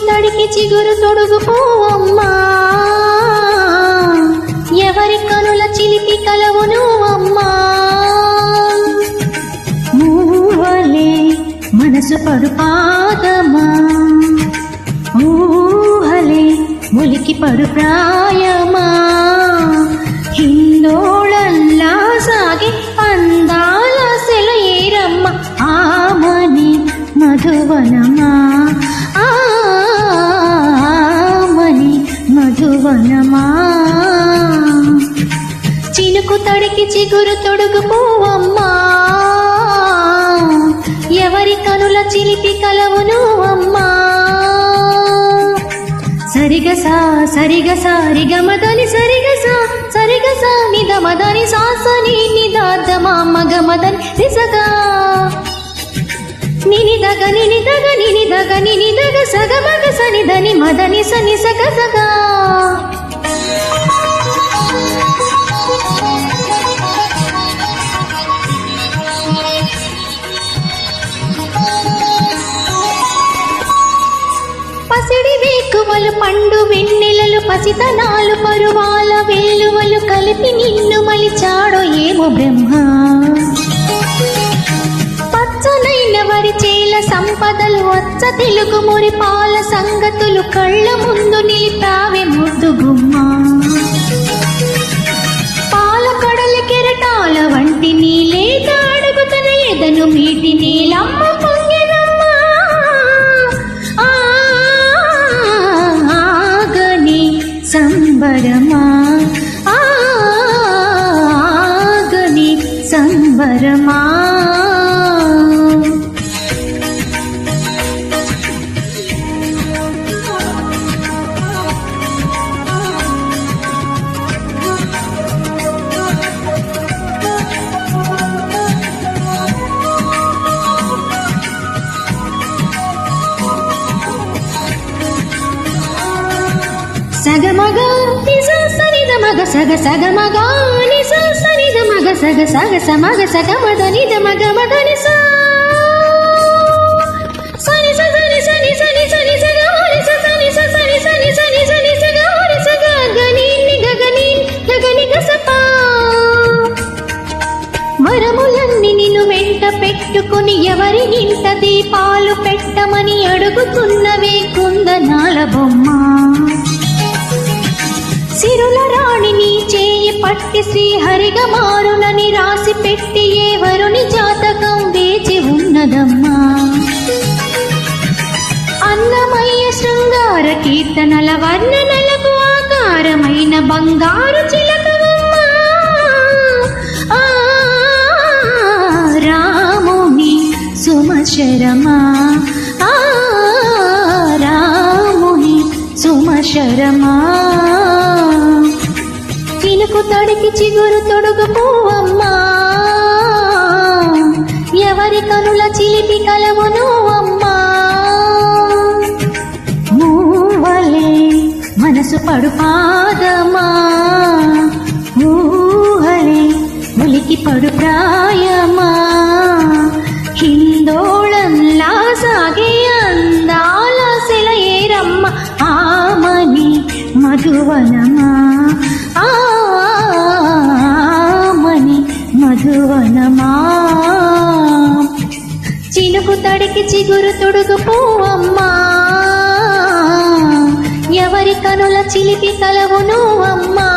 తడికి చిగురు తొడుగు పోవమ్మా, ఎవరి కనుల చిలిపి కలవును అమ్మా. మూవలే మనసు పడు పాదమా, ఊహలే ములికి పడు ప్రాయమా, హిందోళల్లా సాగి అందాల సెలయేరమ్మ. ఆమని మధువనమా, ఆమని మధువనమా. చినుకు తడికి చిగురు తొడుగు పోవమ్మా, ఎవరి కనుల చిలిపి కలవును అమ్మా. సరిగసా సరిగసా రిగమదని సరిగసా సరిగసా నిదమదని సాసని నిదాద్దమా మగమదని నిసగా నినిదగ నినిదగ నినిదగ నినిదగ సగమగ సనిదని మదని సని సగసగా. పసిడి వేకువలు పండు వెన్నెలలు పసితనాలు పరువాల వెల్లువలు కలిపి నిన్ను మలిచాడో ఏమో బ్రహ్మ. పచ్చనైన వరి చేల సంపదలు వచ్చ తెలుగు మురి పాల సంగతులు కళ్ళ ముందు నిలిపావే ముద్దు గుమ్మ. పాల కడల కెరటాల వంటి నీలేత అడుగుతన ఎదను మీటి నీలమ్మ పొంగెనమ్మా. ఆగని సంబరమా, ఆగని సంబరమా. సగమగ నిజ సరిద మగ సగ సగమగ నిజ సరిద మగ సగ సగ సమగ సగమద నిద మగ మద నిస సని సని సని సని సని సగ హరి సని సని సని సని సని సగ హరి సగ గని నిగగని గగని గసపా. వరములన్నీ నిన్ను వెంట పెట్టుకుని ఎవరి ఇంట దీపాలు పెట్టమని అడుగుతున్నవే కుందనాల బొమ్మ. సిరుల రాణిని చేయి పట్టి శ్రీహరిగా మారునని రాసి పెట్టి ఏ వరుని జాతకం వేచి ఉన్నదమ్మా. అన్నమయ్య శృంగార కీర్తనల వర్ణనలకు ఆకారమైన బంగారు చిలకవమ్మా. రాముని సుమశరమా, రాముని సుమశరమా. చినుకు తడికి చిగురు తొడుగు పోవమ్మా, ఎవరి కనుల చిలిపి కలవును అమ్మా. మూవలే మనసు పడు పాదమా, ఊహలే ములికి పడు ప్రాయమా, హిందోళంలా సాగే అందాల సెలయేరమ్మ. ఆమని మధువనమా, ఆమని మధువనమా. చినుకు తడికి చిగురు తొడుగు పోవమ్మా, ఎవరి కనుల చిలిపి కలవును అమ్మా.